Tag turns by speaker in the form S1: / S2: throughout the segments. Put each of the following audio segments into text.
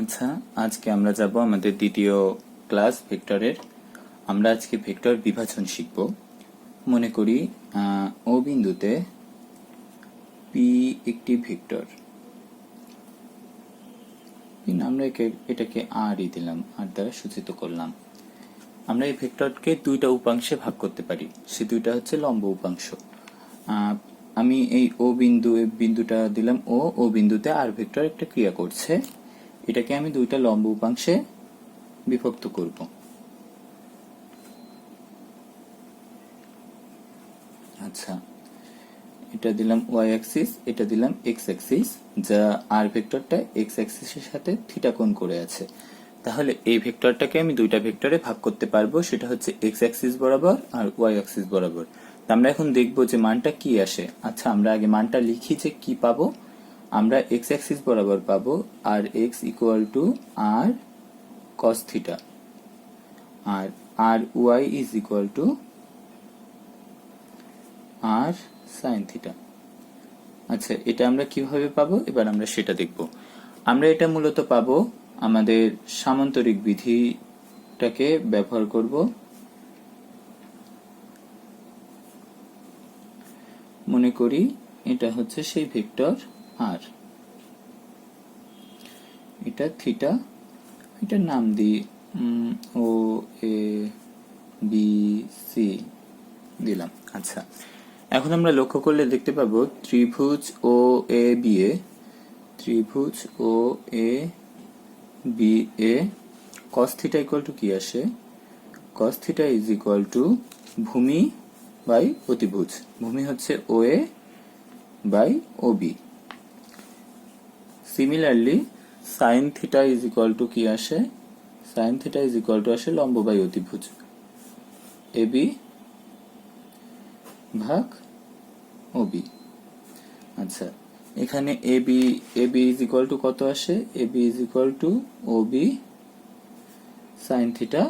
S1: আচ্ছা, আজকে আমরা যাব আমাদের দ্বিতীয় ক্লাস ভেক্টরের। আমরা আজকে ভেক্টর বিভাজন শিখব। মনে করি ও বিন্দুতে পি একটি ভেক্টর। আমরা এটাকে আর-ই দিলাম, আর দ্বারা সূচিত করলাম। আমরা এই ভেক্টরকে দুইটা উপাংশে ভাগ করতে পারি, সে দুইটা হচ্ছে লম্ব উপাংশ। আমি এই ও বিন্দুটা দিলাম ও বিন্দুতে আর ভেক্টর একটা ক্রিয়া করছে, এটাকে আমি দুইটা লম্ব উপাংশে বিভক্ত করব। আচ্ছা, এটা দিলাম ওয়াই অ্যাক্সিস, এটা দিলাম এক্স অ্যাক্সিস, যা আর ভেক্টরটা এক্স অ্যাক্সিসের সাথে থিটা কোণ করে আছে। তাহলে এই ভেক্টরটাকে আমি দুইটা ভেক্টরে ভাগ করতে পারবো, সেটা হচ্ছে এক্স অ্যাক্সিস বরাবর আর ওয়াই অ্যাক্সিস বরাবর। আমরা এখন দেখব যে মানটা কি আসে। আচ্ছা, আমরা আগে মানটা লিখি যে কি পাবো। আমরা এক্স অ্যাক্সিস বরাবর পাবো আর x equal to r cos theta, আর আর y is equal to r sine theta. আচ্ছা, এটা আমরা কিভাবে পাবো এবার আমরা সেটা দেখব। আমরা এটা মূলত পাবো আমাদের সামান্তরিক বিধিটাকে ব্যবহার করব। মনে করি এটা হচ্ছে সেই ভেক্টর আর, এটা থিটা, এটার নাম দিই ও এ বি সি দিলাম। আচ্ছা, এখন আমরা লক্ষ্য করলে দেখতে পাবো ত্রিভুজ ও এ বি এ, ত্রিভুজ ও এ বি এ কস থিটা ইকুয়াল টু কি আসে? Cos theta is equal to ভূমি বাই অতিভুজ। ভূমি হচ্ছে O A by O B. Similarly sine theta is equal to কি আসে? Sine theta is equal to আসে লম্ব বাই অতিভুজ, এ বি ভাগ ও বি। আচ্ছা, এখানে A B is equal to কত আসে? A B is equal to O B sine theta,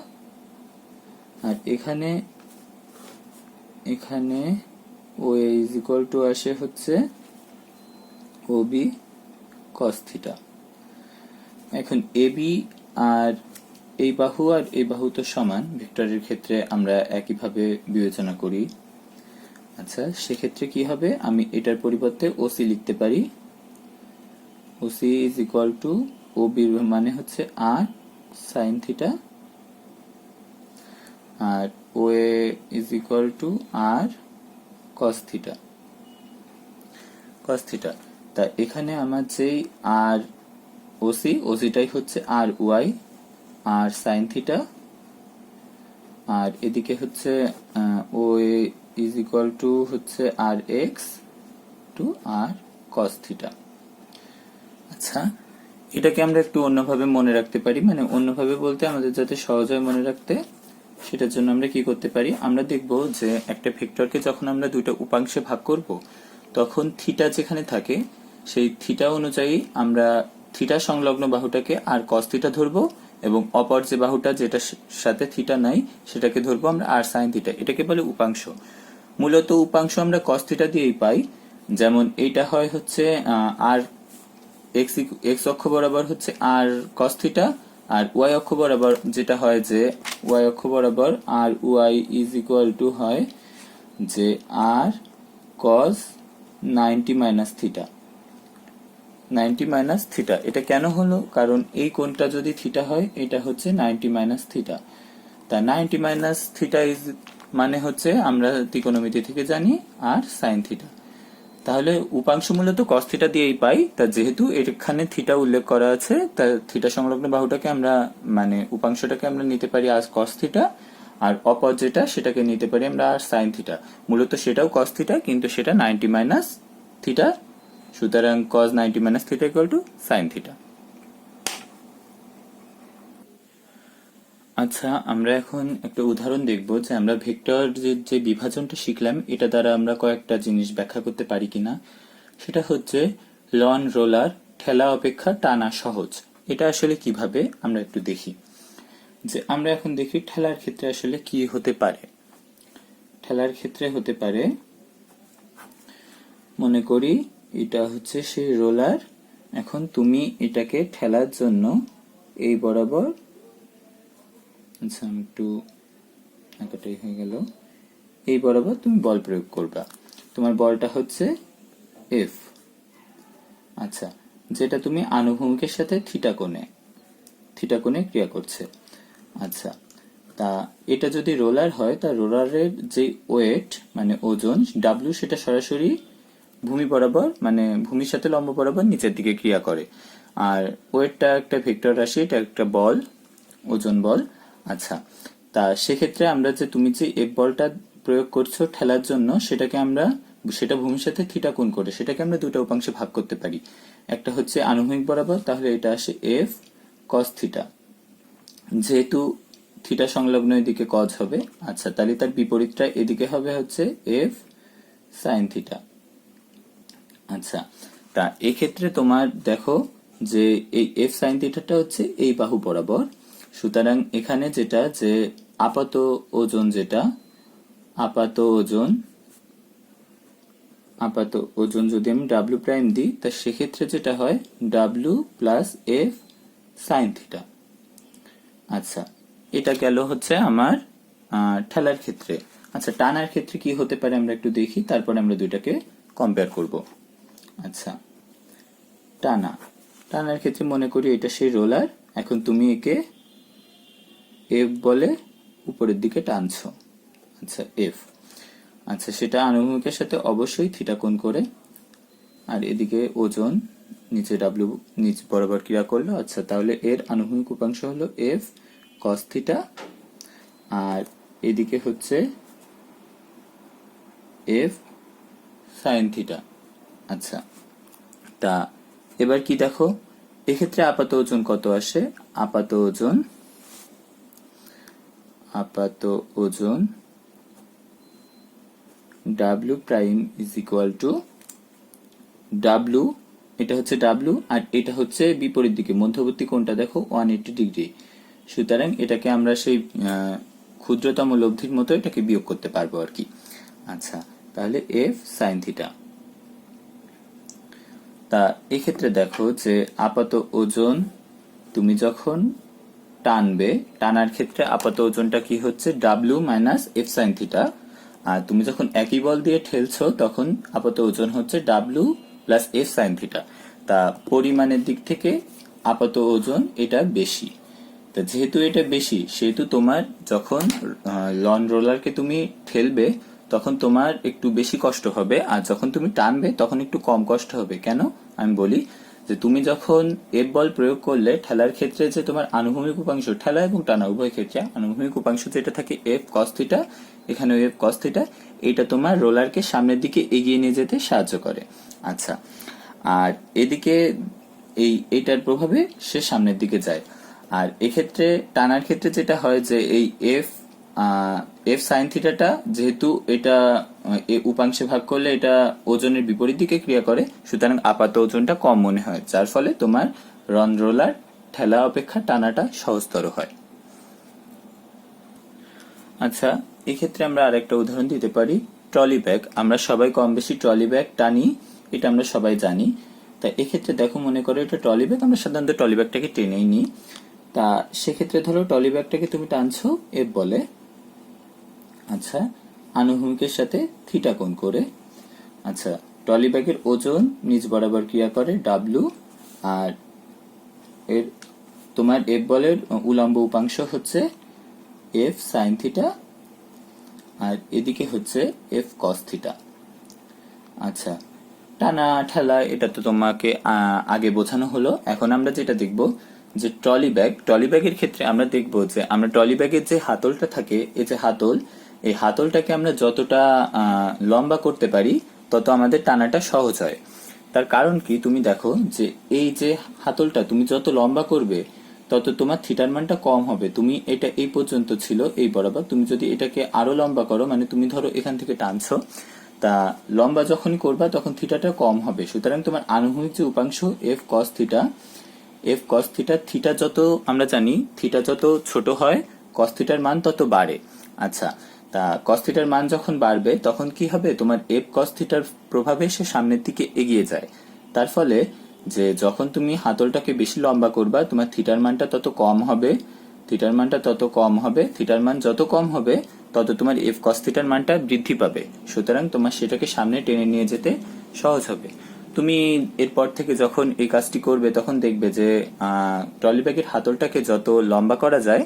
S1: আর এখানে O A is equal to আসে হচ্ছে ও বি কস থিটা। এখন এ বি আর এই বাহু আর এই বাহু তো সমান, ভেক্টরের ক্ষেত্রে আমরা একইভাবে বিবেচনা করি। আচ্ছা, সেক্ষেত্রে কি হবে? আমি এটার পরিবর্তে ওসি লিখতে পারি। OC is equal to O B মানে হচ্ছে আর সাইন থিটা, আর O A is equal to r cos theta, cos theta. তা এখানে আমার যেই আর ওসিটাই হচ্ছে r y r sine theta, আর এদিকে হচ্ছে O A is equal to হচ্ছে r x to r cos theta. আচ্ছা, এটাকে আমরা একটু অন্যভাবে মনে রাখতে পারি, মানে অন্যভাবে বলতে আমাদের যাতে সহজ হয় মনে রাখতে, সেটার জন্য আমরা কি করতে পারি? আমরা দেখব যে একটা ভেক্টরকে যখন আমরা দুইটা উপাংশে ভাগ করব, তখন থিটা যেখানে থাকে সেই থিটা অনুযায়ী আমরা থিটা সংলগ্ন বাহুটাকে আর কস থিটা ধরবো, এবং অপর যে বাহুটা যেটার সাথে থিটা নাই সেটাকে ধরবো আমরা আর সাইন থিটা। এটাকে বলে উপাংশ। মূলত উপাংশ আমরা কস থিটা দিয়েই পাই। যেমন এইটা হয় হচ্ছে আর এক্স অক্ষ বরাবর হচ্ছে আর কস থিটা, আর ওয়াই অক্ষ বরাবর যেটা হয় যে ওয়াই অক্ষ বরাবর আর ওয়াই ইজ ইকুয়াল টু হয় যে আর কস 90 মাইনাস থিটা, 90 মাইনাস থিটা। এটা কেন হলো? কারণ এই কোণটা যদি থিটা হয়, এটা হচ্ছে 90 মাইনাস থিটা। তা 90 মাইনাস থিটা ইজ মানে হচ্ছে আমরা ত্রিকোণমিতি থেকে জানি আর সাইন থিটা। তাহলে উপাংশ মূলত কস থিটা দিয়েই পাই। তা যেহেতু এখানে থিটা উল্লেখ করা আছে, তা থিটা সংলগ্ন বাহুটাকে আমরা মানে উপাংশটাকে আমরা নিতে পারি আর কস থিটা, আর অপর যেটা সেটাকে নিতে পারি আমরা আর সাইন থিটা। মূলত সেটাও কস থিটা, কিন্তু সেটা 90 মাইনাস থিটা, সুতরাং cos 90 minus theta equal two sign theta. আচ্ছা, আমরা এখন একটা উদাহরণ দেখব যে আমরা ভেক্টর যে বিভাজনটা শিখলাম এটা দ্বারা আমরা কয়েকটা জিনিস ব্যাখ্যা করতে পারি কিনা। সেটা হচ্ছে লন রোলার ঠেলা অপেক্ষা টানা সহজ। এটা আসলে কিভাবে আমরা একটু দেখি। যে আমরা এখন দেখি ঠেলার ক্ষেত্রে আসলে কি হতে পারে। ঠেলার ক্ষেত্রে হতে পারে, মনে করি এটা হচ্ছে সেই রোলার, এখন তুমি এটাকে ঠেলার জন্য এই বরাবর, আচ্ছা আমি একটু একাটাই হয়ে গেল, এই বরাবর তুমি বল প্রয়োগ করবা। তোমার বলটা হচ্ছে এফ, আচ্ছা, যেটা তুমি আনুভূমিকের সাথে থিটা কোণে ক্রিয়া করছে। আচ্ছা, তা এটা যদি রোলার হয়, তা রোলারের যে ওয়েট মানে ওজন ডাব্লিউ, সেটা সরাসরি ভূমি বরাবর মানে ভূমির সাথে লম্ব বরাবর নিচের দিকে ক্রিয়া করে। আর ওয়েটটা একটা ভেক্টর রাশি, এটা একটা বল, ওজন বল। আচ্ছা, তা সেক্ষেত্রে আমরা যে তুমি যে এফ বলটা প্রয়োগ করছো ঠেলার জন্য, সেটা ভূমির সাথে থিটা কোণ করে সেটাকে আমরা দুটো উপাংশে ভাগ করতে পারি। একটা হচ্ছে আনুভূমিক বরাবর, তাহলে এটা আসে এফ কস থিটা, যেহেতু থিটা সংলগ্ন এদিকে কজ হবে। আচ্ছা, তাহলে তার বিপরীতটা এদিকে হবে হচ্ছে এফ সাইন থিটা। আচ্ছা, তা এক্ষেত্রে তোমার দেখো যে এই এফ সাইন থিটাটা হচ্ছে এই বাহু বরাবর। সুতরাং এখানে যেটা যে আপাত ওজন যদি আমি ডাব্লিউ প্রাইম দিই, তা সেক্ষেত্রে যেটা হয় W plus F sine theta. আচ্ছা, এটা গেল হচ্ছে আমার ঠেলার ক্ষেত্রে। আচ্ছা, টানার ক্ষেত্রে কি হতে পারে আমরা একটু দেখি, তারপরে আমরা দুইটাকে কম্পেয়ার করব। আচ্ছা, টানার ক্ষেত্রে মনে করি এটা সেই রোলার। এখন তুমি একে এফ বলে উপরের দিকে টানছো। আচ্ছা, এফ, আচ্ছা, সেটা আনুভূমিকের সাথে অবশ্যই থিটা কোণ করে। আর এদিকে ওজন নিচে ডাব্লিউ নিচ বরাবর ক্রিয়া করলো। আচ্ছা, তাহলে এর আনুভূমিক উপাংশ হলো এফ কস থিটা, আর এদিকে হচ্ছে এফ সাইন থিটা। আচ্ছা, তা এবার কি দেখো, এক্ষেত্রে আপাত ওজন কত আসে? আপাত ওজন W prime is equal two W, এটা হচ্ছে ডাব্লিউ, আর এটা হচ্ছে বিপরীত দিকে মধ্যবর্তী কোণটা দেখো 180 ডিগ্রি। সুতরাং এটাকে আমরা সেই ক্ষুদ্রতম লব্ধির মতো এটাকে বিয়োগ করতে পারবো আর কি। আচ্ছা, তাহলে এফ সাইন থিটা। তা এক্ষেত্রে দেখো যে আপাত ওজন তুমি যখন টানার ক্ষেত্রে আপাত ওজনটা কি হচ্ছে W minus F sine theta. আর তুমি যখন একই বল দিয়ে ঠেলছো তখন আপাত ওজন হচ্ছে W plus F sine theta. তা পরিমাণের দিক থেকে আপাত ওজন এটা বেশি। তা যেহেতু এটা বেশি, সেহেতু তোমার যখন লন রোলারকে তুমি ঠেলবে তখন তোমার একটু বেশি কষ্ট হবে, আর যখন তুমি টানবে তখন একটু কম কষ্ট হবে। কেন আমি বলি, যে তুমি যখন এফ বল প্রয়োগ করলে ঠেলার ক্ষেত্রে যে তোমার আনুভূমিক উপাংশ, ঠেলা এবং টানা উভয় ক্ষেত্রে আনুভূমিক উপাংশ যেটা থাকে এফ কস থিটা, এখানে এফ কস থিটা, এটা তোমার রোলারকে সামনের দিকে এগিয়ে নিয়ে যেতে সাহায্য করে। আচ্ছা, আর এদিকে এইটার প্রভাবে সে সামনের দিকে যায়। আর এক্ষেত্রে টানার ক্ষেত্রে যেটা হয় যে এই এফ সাইন থিটাটা যেহেতু এটা উপাংশে ভাগ করলে এটা ওজনের বিপরীত দিকে ক্রিয়া করে, সুতরাং আপাত ওজনটা কম মনে হয়, যার ফলে তোমার রন রোলার ঠেলা অপেক্ষা টানাটা সহজতর হয়। আচ্ছা, এক্ষেত্রে আমরা আরেকটা উদাহরণ দিতে পারি, ট্রলি ব্যাগ। আমরা সবাই কম বেশি ট্রলি ব্যাগ টানি, এটা আমরা সবাই জানি। তা এক্ষেত্রে দেখো, মনে করো এটা ট্রলি ব্যাগ, আমরা সাধারণত ট্রলি ব্যাগটাকে টেনেই নিই। তা সেক্ষেত্রে ধরো ট্রলি ব্যাগটাকে তুমি টানছো এফ বলে। আচ্ছা, আনুভূমিকের সাথে থিটা কোণ করে। আচ্ছা, ট্রলি ব্যাগের ওজন নিচ বরাবর ক্রিয়া করে ডাব্লিউ, আর এর তোমার এফ বলের উলম্ব উপাংশ হচ্ছে এফ সাইন থিটা, আর এদিকে হচ্ছে এফ কস থিটা। আচ্ছা, টানা ঠেলা এটা তো তোমাকে আগে বোঝানো হলো। এখন আমরা যেটা দেখব যে ট্রলি ব্যাগের ক্ষেত্রে আমরা দেখব যে আমরা ট্রলি ব্যাগের যে হাতলটা থাকে, এই যে এই হাতলটাকে আমরা যতটা লম্বা করতে পারি তত আমাদের টানাটা সহজ হয়। তার কারণ কি, তুমি দেখো যে এই যে হাতলটা তুমি যত লম্বা করবে তত তোমার থিটার মানটা কম হবে। তুমি এটা এই পর্যন্ত ছিল এই বরাবর, তুমি যদি এটাকে আরো লম্বা করো, মানে তুমি ধরো এখান থেকে টানছো, তা লম্বা যখনই করবা তখন থিটাটা কম হবে। সুতরাং তোমার আনুভূমিক যে উপাংশ এফ কস থিটা, থিটা যত আমরা জানি থিটা যত ছোট হয় কস থিটার মান তত বাড়ে। আচ্ছা, তা কস থিটার মান যখন বাড়বে তখন কি হবে, তোমার এফ কস থিটার প্রভাবে সে সামনের দিকে এগিয়ে যায়। তার ফলে যে যখন তুমি হাতলটাকে বেশি লম্বা করবা তোমার থিটার মানটা তত কম হবে, থিটার মানটা তত কম হবে, থিটার মান যত কম হবে তত তোমার এফ কস থিটার মানটা বৃদ্ধি পাবে। সুতরাং তোমার সেটাকে সামনে টেনে নিয়ে যেতে সহজ হবে। তুমি এরপর থেকে যখন এই কাজটি করবে তখন দেখবে যে ট্রলি ব্যাগের হাতলটাকে যত লম্বা করা যায়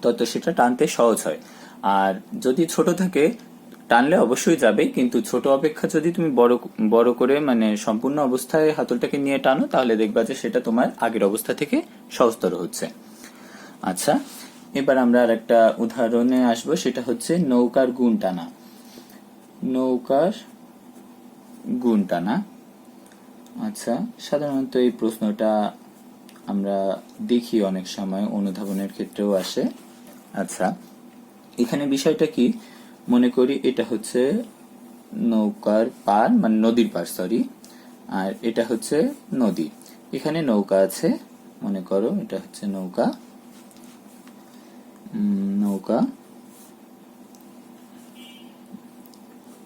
S1: তত সেটা টানতে সহজ হয়। আর যদি ছোট থাকে টানলে অবশ্যই যাবে, কিন্তু ছোট অপেক্ষা যদি তুমি বড় বড় করে মানে সম্পূর্ণ অবস্থায় হাতলটাকে নিয়ে টানো তাহলে দেখবা যে সেটা তোমার আগের অবস্থা থেকে সহজতর হচ্ছে। আচ্ছা, এবার আমরা আর একটা উদাহরণে আসব, সেটা হচ্ছে নৌকার গুণ টানা। নৌকার গুণ টানা। আচ্ছা, সাধারণত এই প্রশ্নটা আমরা দেখি অনেক সময় অনুধাবনের ক্ষেত্রেও আসে। আচ্ছা, এখানে বিষয়টা কি, মনে করি এটা হচ্ছে নৌকার পার মানে নদীর পার, সরি, আর এটা হচ্ছে নদী। এখানে নৌকা আছে, মনে করো এটা হচ্ছে নৌকা। নৌকা।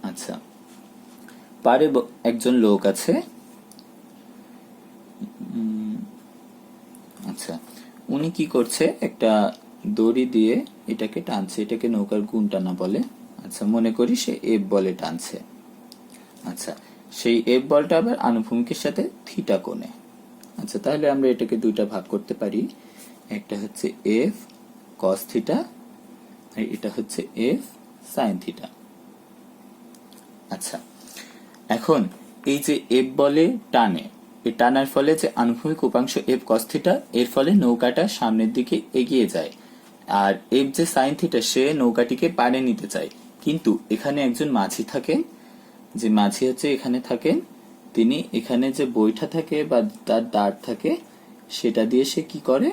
S1: আচ্ছা, পারে একজন লোক আছে। আচ্ছা, উনি কি করছে, একটা দড়ি দিয়ে এটাকে টানছে, এটাকে নৌকার গুণ টানা বলে। আচ্ছা, মনে করি সে এফ বলে টানছে। আচ্ছা, সেই এফ বলটা আবার আনুভূমিকের সাথে থিটা কোণে। আচ্ছা, তাহলে আমরা এটাকে দুইটা ভাগ করতে পারি, একটা হচ্ছে এফ কস থিটা আর এটা হচ্ছে এফ সাইন থিটা। আচ্ছা, এখন এই যে এফ বলে টানে, এই টানার ফলে যে আনুভূমিক উপাংশ এফ কস থিটা, এর ফলে নৌকাটা সামনের দিকে এগিয়ে যায়। আর এফ যে সাইন থিটা সে নৌকাটিকে পাড়ে নিতে চায়, কিন্তু এখানে একজন মাঝি থাকেন, যে মাঝি হচ্ছে এখানে থাকেন, তিনি এখানে যে বৈঠা থাকে বা তার দাঁড় থাকে সেটা দিয়ে সে কি করে,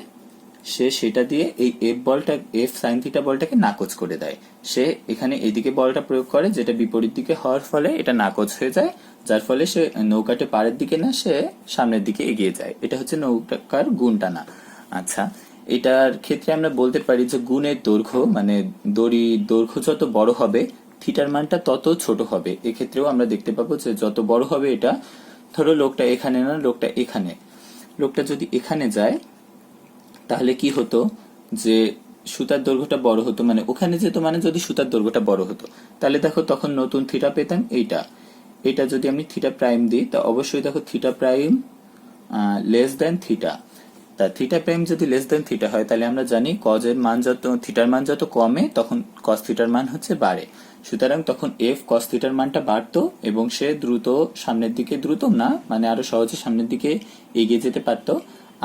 S1: সে সেটা দিয়ে এই এফ বলটা, এফ সাইন থিটা বলটাকে নাকচ করে দেয়। সে এখানে এদিকে বলটা প্রয়োগ করে যেটা বিপরীত দিকে হওয়ার ফলে এটা নাকচ হয়ে যায়, যার ফলে সে নৌকাটি পাড়ের দিকে না সে সামনের দিকে এগিয়ে যায়। এটা হচ্ছে নৌকার গুণ টানা। আচ্ছা, এটার ক্ষেত্রে আমরা বলতে পারি যে গুণের দৈর্ঘ্য মানে দড়ি দৈর্ঘ্য যত বড় হবে থিটার মানটা তত ছোট হবে। এক্ষেত্রেও আমরা দেখতে পাবো যে যত বড় হবে এটা, ধরো লোকটা এখানে না, লোকটা এখানে, লোকটা যদি এখানে যায় তাহলে কি হতো, যে সুতার দৈর্ঘ্যটা বড় হতো, মানে ওখানে যেত, মানে যদি সুতার দৈর্ঘ্যটা বড় হতো তাহলে দেখো তখন নতুন থিটা পেতাম এইটা। এটা যদি আমি থিটা প্রাইম দিই তা অবশ্যই দেখো theta prime less than theta. তা থিটা প্রাইম যদি লেস দেন থিটা হয় তাহলে আমরা জানি কজের মান যত, থিটার মান যত কমে তখন কস থিটার মান হচ্ছে বাড়ে। সুতরাং তখন এফ কস থিটার মানটা বাড়তো এবং সে দ্রুত সামনের দিকে, দ্রুত না মানে আরো সহজে সামনের দিকে এগিয়ে যেতে পারতো।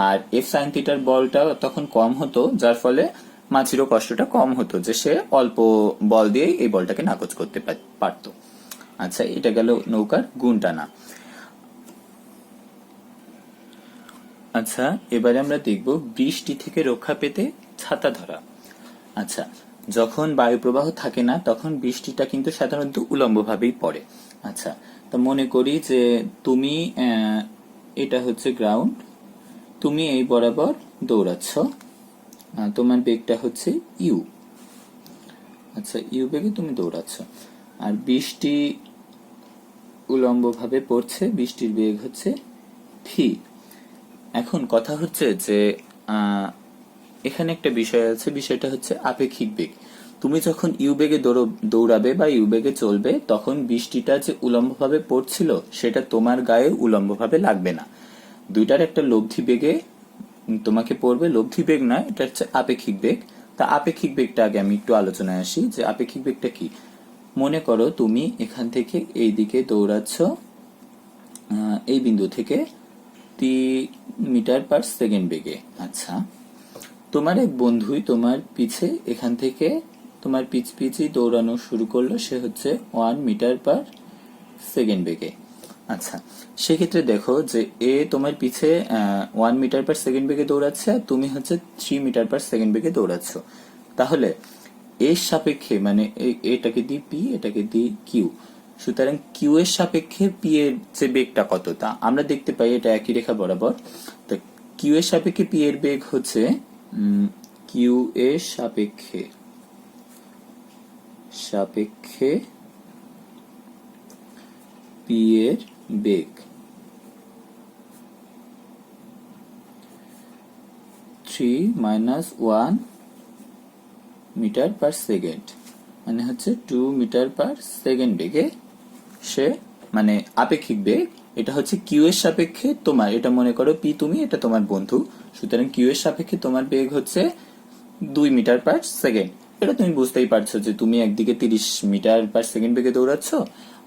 S1: আর এফ সাইন থিটার বলটা তখন কম হতো, যার ফলে মাঝিরও কষ্টটা কম হতো যে সে অল্প বল দিয়েই এই বলটাকে নাকচ করতে পারতো। আচ্ছা, এটা গেল নৌকার গুণ টানা। আচ্ছা, এবারে আমরা দেখব বৃষ্টি থেকে রক্ষা পেতে ছাতা ধরা। আচ্ছা, যখন বায়ু প্রবাহ থাকে না তখন বৃষ্টিটা কিন্তু সাধারণত উলম্বভাবেই পড়ে। আচ্ছা, তো মনে করি যে তুমি এটা হচ্ছে গ্রাউন্ড, তুমি এই বরাবর দৌড়াচ্ছ, তোমার বেগটা হচ্ছে ইউ। আচ্ছা, ইউ বেগে তুমি দৌড়াচ্ছ আর বৃষ্টি উলম্বভাবে পড়ছে, বৃষ্টির বেগ হচ্ছে ভি। এখন কথা হচ্ছে যে এখানে একটা বিষয় আছে, বিষয়টা হচ্ছে আপেক্ষিক বেগ। তুমি যখন ইউ বেগে দৌড়াবে বা ইউ বেগে চলবে তখন বৃষ্টিটা যে উলম্বভাবে পড়ছিল সেটা তোমার গায়ে উলম্বভাবে লাগবে না। দুইটার একটা লব্ধি বেগে তোমাকে পড়বে, লব্ধি বেগ না, এটা হচ্ছে আপেক্ষিক বেগ। তা আপেক্ষিক বেগটা আগে আমি একটু আলোচনায় আসি যে আপেক্ষিক বেগটা কি। মনে করো তুমি এখান থেকে এই দিকে দৌড়াচ্ছ, এই বিন্দু থেকে 3 মিটার পার সেকেন্ড বেগে। আচ্ছা, তোমার এক বন্ধুই তোমার পিছে এখান থেকে তোমার পিছে দৌড়ানো শুরু করলো, সে হচ্ছে 1 মিটার পার সেকেন্ড বেগে। আচ্ছা, সেক্ষেত্রে দেখো যে এ তোমার পিছে 1 মিটার পার সেকেন্ড বেগে দৌড়াচ্ছে আর তুমি হচ্ছে 3 মিটার পার সেকেন্ড বেগে দৌড়াচ্ছ। তাহলে এর সাপেক্ষে মানে এটাকে দি পি, এটাকে দি কিউ, সুতরাং কিউ এর সাপেক্ষে পি এর যে বেগটা কত তা আমরা দেখতে পাই, এটা একই রেখা বরাবর। তো কিউ এর সাপেক্ষে পি এর বেগ হচ্ছে কিউ এর সাপেক্ষে সাপেক্ষে পি এর বেগ 3 - 1 মিটার পার সেকেন্ড, মানে হচ্ছে 2 মিটার পার সেকেন্ড বেগে সে, মানে আপেক্ষিক বেগ। এটা হচ্ছে কিউ এর সাপেক্ষে তোমার, এটা মনে করো পি তুমি, এটা তোমার বন্ধু, সুতরাং কিউ এর সাপেক্ষে তোমার বেগ হচ্ছে 2 মিটার পার সেকেন্ড। এটা তুমি বুঝতেই পারছো যে তুমি একদিকে 30 মিটার পার সেকেন্ড বেগে দৌড়াচ্ছ,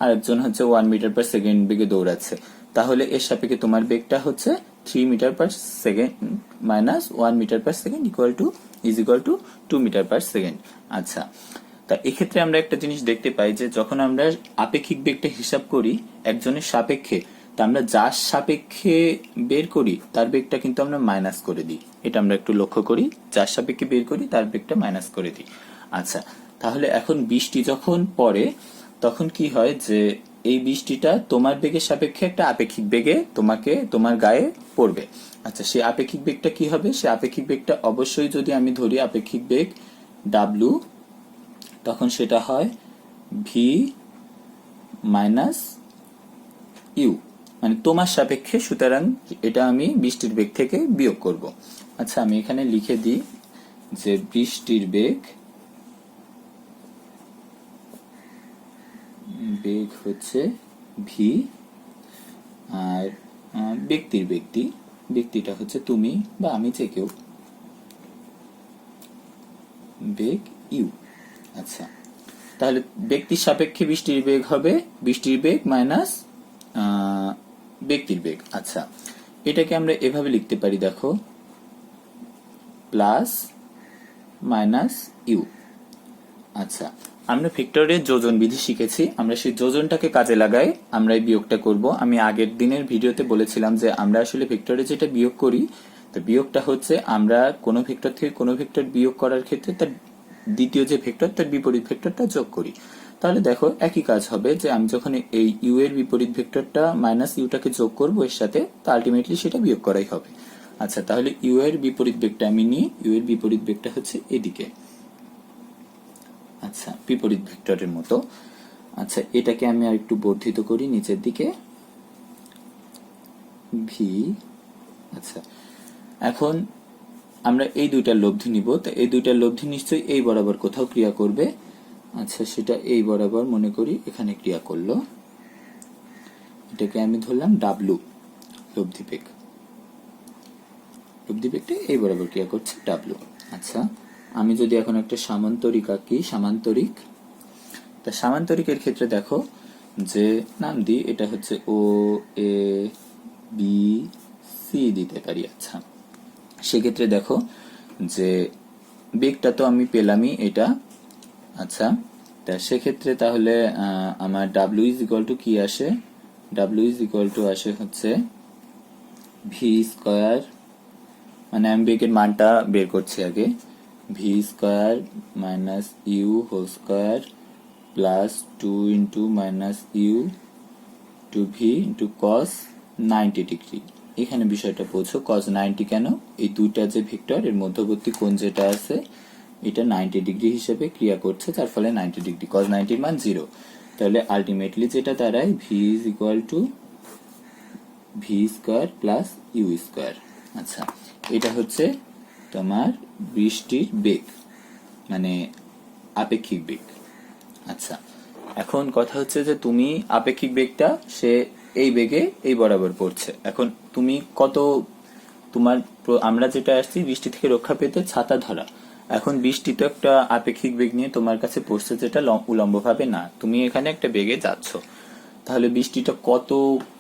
S1: আর একজন হচ্ছে 1 মিটার পার সেকেন্ড বেগে দৌড়াচ্ছে। তাহলে এর সাপেক্ষে তোমার বেগটা হচ্ছে 3 metre per second minus 1 metre per second is equal to 2 metre per second. আচ্ছা, তা এক্ষেত্রে আমরা একটা জিনিস দেখতে পাই যে যখন আমরা আপেক্ষিক বেগটা হিসাব করি একজনের সাপেক্ষে, তা আমরা যার সাপেক্ষে বের করি তার বেগটা কিন্তু আমরা মাইনাস করে দিই। এটা আমরা একটু লক্ষ্য করি, যার সাপেক্ষে বের করি তার বেগটা মাইনাস করে দিই। আচ্ছা, তাহলে এখন বৃষ্টি যখন পড়ে তখন কি হয় যে এই বৃষ্টিটা তোমার বেগের সাপেক্ষে একটা আপেক্ষিক বেগে তোমার গায়ে পড়বে। আচ্ছা, সেই আপেক্ষিক বেগটা কি হবে? সে আপেক্ষিক বেগটা অবশ্যই যদি আমি ধরি আপেক্ষিক বেগ ডাব্লু, তখন সেটা হয় ভি মাইনাস ইউ, মানে তোমার সাপেক্ষে, সুতরাং এটা আমি বৃষ্টির বেগ থেকে বিয়োগ করব। আচ্ছা, আমি এখানে লিখে দিই যে বৃষ্টির বেগ হচ্ছে ভি, আর ব্যক্তিটা হচ্ছে তুমি বা আমি, যে কেউ, বেগ ইউ। আচ্ছা, তাহলে ব্যক্তির সাপেক্ষে বৃষ্টির বেগ হবে বৃষ্টির বেগ মাইনাস ব্যক্তির বেগ। আচ্ছা, এটাকে আমরা এভাবে লিখতে পারি, দেখো, প্লাস মাইনাস ইউ। আচ্ছা, আমরা ভেক্টরের যোজন বিধি শিখেছি, আমরা সেই যোজনটাকে কাজে লাগাই আমরা এই বিয়োগটা করব। আমি আগের দিনের ভিডিওতে বলেছিলাম যে আমরা আসলে ভেক্টরে যেটা বিয়োগ করি, তো বিয়োগটা হচ্ছে আমরা কোনো ভেক্টর থেকে কোনো ভেক্টর বিয়োগ করার ক্ষেত্রে তার দ্বিতীয় যে ভেক্টর তার বিপরীত ভেক্টরটা যোগ করি। তাহলে দেখো একই কাজ হবে যে আমি যখন এই ইউ এর বিপরীত ভেক্টরটা মাইনাস ইউটাকে যোগ করব এর সাথে, তো আলটিমেটলি সেটা বিয়োগ করাই হবে। আচ্ছা, তাহলে ইউ এর বিপরীত বেগটা আমি নিই, ইউ এর বিপরীত বেগটা হচ্ছে এদিকে। আচ্ছা, বিপরীত ভেক্টরের মতো। আচ্ছা, এটাকে আমি আর একটু বর্ধিত করি নিচের দিকে, ভি। আচ্ছা, এখন আমরা এই দুইটার লব্ধি নিব, তো এই দুইটার লব্ধি নিশ্চয়ই এই বরাবর কোথাও ক্রিয়া করবে। আচ্ছা, সেটা এই বরাবর মনে করি এখানে ক্রিয়া করলো, এটাকে আমি ধরলাম ডাব্লু, লব্ধি বেগটা এই বরাবর ক্রিয়া করছে ডাব্লু। আচ্ছা, আমি যদি এখন একটা সামান্তরিক আঁকি, তা সামান্তরিকের ক্ষেত্রে দেখো যে নাম দিই, এটা হচ্ছে ও এ বি সি দিতে পারি। আচ্ছা, সেক্ষেত্রে দেখো যে বেগটা তো আমি পেলামই এটা। আচ্ছা, তা সেক্ষেত্রে তাহলে আমার ডাব্লিউ ইজ ইকুয়াল টু কি আসে? ডাব্লিউ ইজ ইকুয়াল টু আসে হচ্ছে ভি স্কয়ার, মানে আমি বেগের মানটা বের করছি আগে, V square minus U whole square plus 2 into minus U to V into cos 90 degree. এখানে বিষয়টা বোঝো, কস 90 কেন? এই দুইটা যে ভেক্টর এর মধ্যবর্তী কোণ যেটা আছে এটা 90 ডিগ্রি হিসেবে ক্রিয়া করছে, যার ফলে 90 ডিগ্রি, কস 90 মান 0। তাহলে আলটিমেটলি যেটা দাঁড়ায় V is equal to V square plus U square. আচ্ছা, এটা হচ্ছে তোমার বৃষ্টির বেগ, মানে আপেক্ষিক বেগ। আচ্ছা, এখন কথা হচ্ছে যে তুমি আপেক্ষিক বেগটা সে এই বেগে এই বরাবর পড়ছে, এখন তুমি আমরা যেটা আসছি বৃষ্টি থেকে রক্ষা পেতে ছাতা ধরা, এখন বৃষ্টি তো একটা আপেক্ষিক বেগ নিয়ে তোমার কাছে পড়ছে, যেটা উলম্ব ভাবে না, তুমি এখানে একটা বেগে যাচ্ছ, তাহলে বৃষ্টিটা কত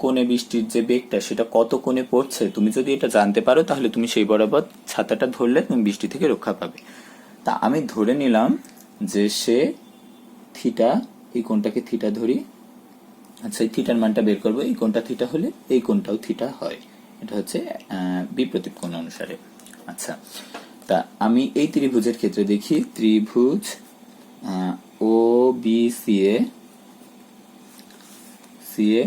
S1: কোণে, বৃষ্টির যে বেগটা সেটা কত কোণে পড়ছে তুমি যদি এটা জানতে পারো, তাহলে তুমি সেই বরাবর ছাতাটা ধরলে তুমি বৃষ্টি থেকে রক্ষা পাবে। তা আমি ধরে নিলাম যে সে থিটা, এই কোণটাকে থিটা ধরি। আচ্ছা, এই থিটার মানটা বের করবো, এই কোণটা থিটা হলে এই কোণটাও থিটা হয়, এটা হচ্ছে বিপ্রতীপ কোণ অনুসারে। আচ্ছা, তা আমি এই ত্রিভুজের ক্ষেত্রে দেখি, ত্রিভুজ ও বি সি এ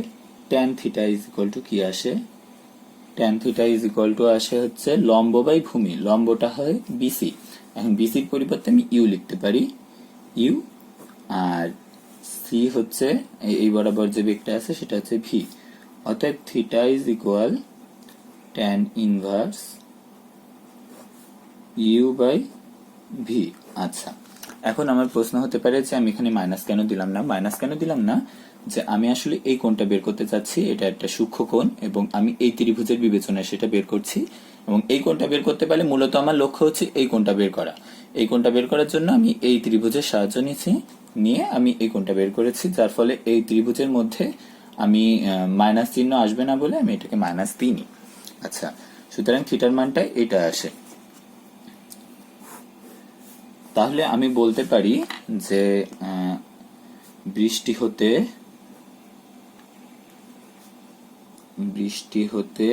S1: tan theta is equal to কি আসে? tan theta is equal to আসে হচ্ছে লম্ব বাই ভূমি, লম্বটা হয় বিসি, এখন বিসির পরিবর্তে আমি ইউ লিখতে পারি, ইউ, আর সি হচ্ছে এই বরাবর যে বেগটা আছে সেটা হচ্ছে ভি। অতএব theta is equal tan inverse U by V. আচ্ছা, এখন আমার প্রশ্ন হতে পারে যে আমি এখানে মাইনাস কেন দিলাম না, যে আমি আসলে এই কোণটা বের করতে চাচ্ছি, এটা একটা সূক্ষ্ম কোণ এবং আমি এই ত্রিভুজের বিবেচনায় সেটা বের করছি, এবং এই কোণটা বের করতে পারলে মূলত আমার লক্ষ্য হচ্ছে এই কোণটা বের করা। এই কোণটা বের করার জন্য আমি এই ত্রিভুজের সাহায্য নিয়ে আমি এই কোণটা বের করেছি, যার ফলে এই ত্রিভুজের মধ্যে আমি মাইনাস চিহ্ন আসবে না বলে আমি এটাকে মাইনাস দিইনি। আচ্ছা, সুতরাং থিটার মানটা এটা আসে। তাহলে আমি বলতে পারি যে বৃষ্টি হতে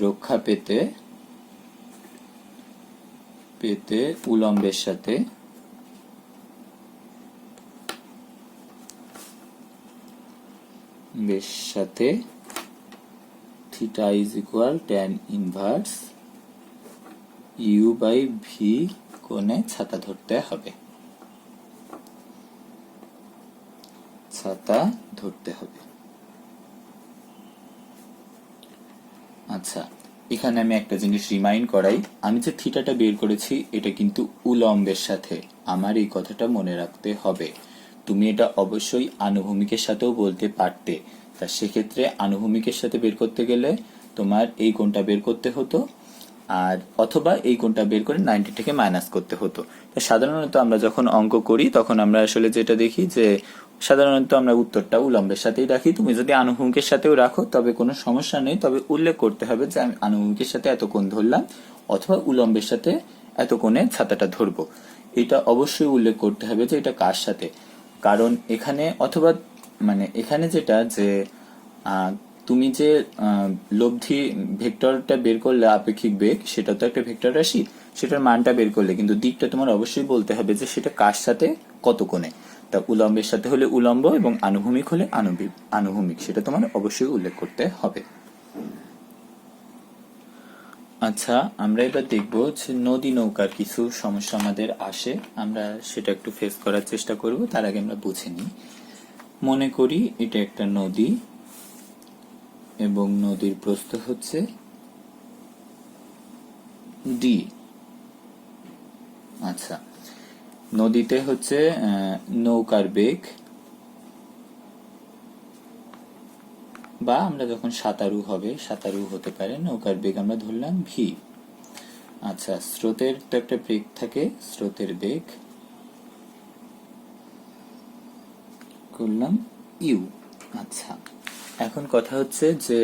S1: রক্ষা পেতে উলম্বের সাথে theta is equal tan inverse U by V কোণে ছাতা ধরতে হবে। আচ্ছা, এখানে আমি একটা জিনিস রিমাইন্ড করাই, আমি যে থিটাটা বের করেছি এটা কিন্তু উলম্বের সাথে, আমার এই কথাটা মনে রাখতে হবে। তুমি এটা অবশ্যই আনুভূমিকের সাথেও বলতে পারতে, তা সেক্ষেত্রে আনুভূমিকের সাথে বের করতে গেলে তোমার এই কোণটা বের করতে হতো, আর অথবা এই কোণটা বের করে 90 থেকে মাইনাস করতে হতো। সাধারণত আমরা যখন অঙ্ক করি তখন আমরা আসলে যেটা দেখি যে সাধারণত আমরা উত্তরটা উলম্বের সাথেই রাখি। তুমি যদি আনুভূমিকের সাথেও রাখো তবে কোনো সমস্যা নেই, তবে উল্লেখ করতে হবে যে আমি আনুভূমিকের সাথে এত কোণ ধরলাম অথবা উলম্বের সাথে এত কোণে ছাতাটা ধরবো। এটা অবশ্যই উল্লেখ করতে হবে যে এটা কার সাথে, কারণ এখানে অথবা মানে এখানে যেটা যে তুমি যে লব্ধি ভেক্টরটা বের করলে আপেক্ষিক বেগ, সেটা তো একটা ভেক্টর রাশি, সেটার মানটা বের করলে কিন্তু দিকটা তোমার অবশ্যই বলতে হবে যে সেটা কার সাথে কত কোণে। তা উলম্বের সাথে হলে উলম্ব এবং আনুভূমিক হলে আনুভূমিক, সেটা তোমার অবশ্যই উল্লেখ করতে হবে। আচ্ছা, আমরা এবার দেখব যে নদী নৌকার কিছু সমস্যা আমাদের আসে, আমরা সেটা একটু ফেস করার চেষ্টা করব। তার আগে আমরা বুঝে নিই। মনে করি এটা একটা নদী এবং নদীর প্রস্থ হচ্ছে ডি। আচ্ছা, নদীতে হচ্ছে নৌকার বেগ, বা আমরা যখন সাঁতারু হতে পারে, নৌকার বেগ আমরা ধরলাম ভি। আচ্ছা, স্রোতের তো একটা বেগ থাকে, স্রোতের বেগ করলাম ইউ। আচ্ছা, এখন কথা হচ্ছে যে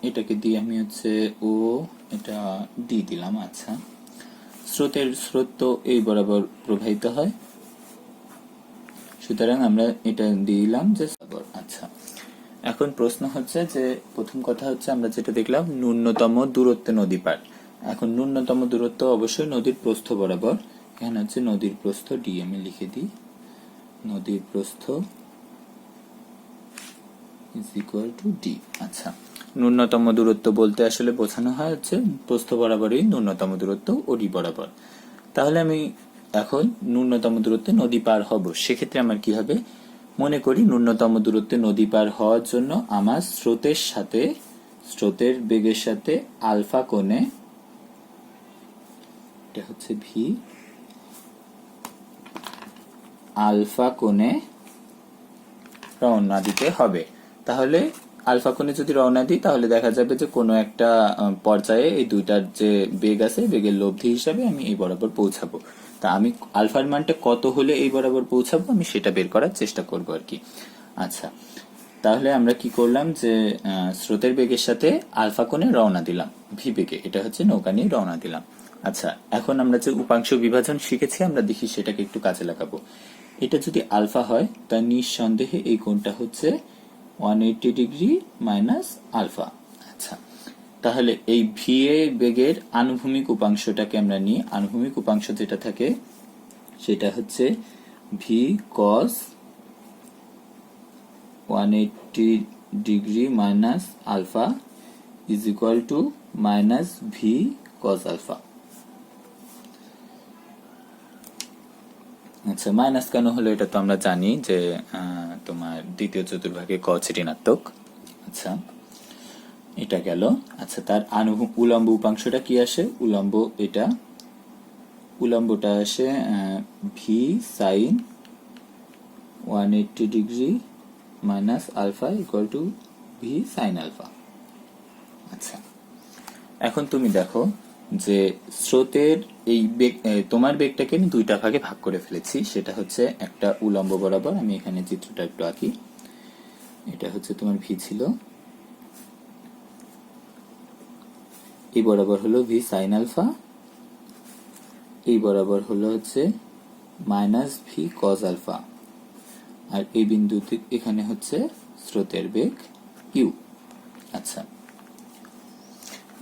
S1: এটাকে দিয়ে আমি হচ্ছে ও, এটা ডি দিলাম। আচ্ছা, স্রোত তো এই বরাবর প্রবাহিত হয়, সুতরাং আমরা এটা দিলাম যে বরাবর। আচ্ছা, এখন প্রশ্ন হচ্ছে যে প্রথম কথা হচ্ছে আমরা যেটা দেখলাম ন্যূনতম দূরত্বে নদী পার। এখন ন্যূনতম দূরত্ব অবশ্যই নদীর প্রস্থ বরাবর, এখানে হচ্ছে নদীর প্রস্থ ডি, আমি লিখে দিই নদীর প্রস্থ ইজ ইকুয়াল টু ডি। আচ্ছা, ন্যূনতম দূরত্ব বলতে আসলে বোঝানো হয় হচ্ছে প্রস্থ বরাবরই ন্যূনতম দূরত্ব ওডি বরাবর। তাহলে আমি এখন ন্যূনতম দূরত্বে নদী পার হব, সেক্ষেত্রে আমার কি হবে, মনে করি ন্যূনতম দূরত্বে নদী পার হওয়ার জন্য আমার স্রোতের বেগের সাথে আলফা কোণে, এটা হচ্ছে ভি, আলফা কোণে রওনা দিতে হবে। তাহলে আলফা কোণে যদি রওনা দিই তাহলে দেখা যাবে যে কোনো একটা পর্যায়ে এই দুইটার যে বেগ আছে, বেগের লব্ধি হিসাবে আমি এই বরাবর পৌঁছাবো। তা আমি আলফার মানটা কত হলে এই বরাবর পৌঁছাবো আমি সেটা বের করার চেষ্টা করবো আর কি। আচ্ছা, তাহলে আমরা কি করলাম যে স্রোতের বেগের সাথে আলফা কোণে রওনা দিলাম ভি বেগে, এটা হচ্ছে নৌকা নিয়ে রওনা দিলাম। আচ্ছা, এখন আমরা যে উপাংশ বিভাজন শিখেছি আমরা দেখি সেটাকে একটু কাজে লাগাবো। এটা যদি আলফা হয় তার নিঃসন্দেহে এই কোণটা হচ্ছে 180 ডিগ্রি মাইনাস আলফা। আচ্ছা, তাহলে এই ভি এ বেগের আনুভূমিক উপাংশটাকে আমরা নিই, আনুভূমিক উপাংশ যেটা থাকে সেটা হচ্ছে V cos 180 degree minus alpha is equal to minus V cos alpha. আচ্ছা, মাইনাস কেন হলো এটা তো আমরা জানি যে তোমার দ্বিতীয় চতুর্ভাগে cos ঋণাত্মক। আচ্ছা, এটা গেল। আচ্ছা, তার উলম্ব উপাংশটা কি আসে, উলম্ব এটা উলম্বটা আসে V sine 180 degree minus alpha equal to V sine alpha. আচ্ছা, এখন তুমি দেখো যে স্রোতের এই বেগ, তোমার বেগটাকে আমি দুইটা ভাগে ভাগ করে ফেলেছি। সেটা হচ্ছে একটা উলম্ব বরাবর, আমি এখানে চিত্রটা একটু আঁকি। এটা হচ্ছে তোমার ভি ছিল, এই বরাবর হলো ভি সাইন আলফা, এই বরাবর হলো হচ্ছে মাইনাস ভি কজ আলফা, আর এই বিন্দুতে এখানে হচ্ছে স্রোতের বেগ ইউ। আচ্ছা,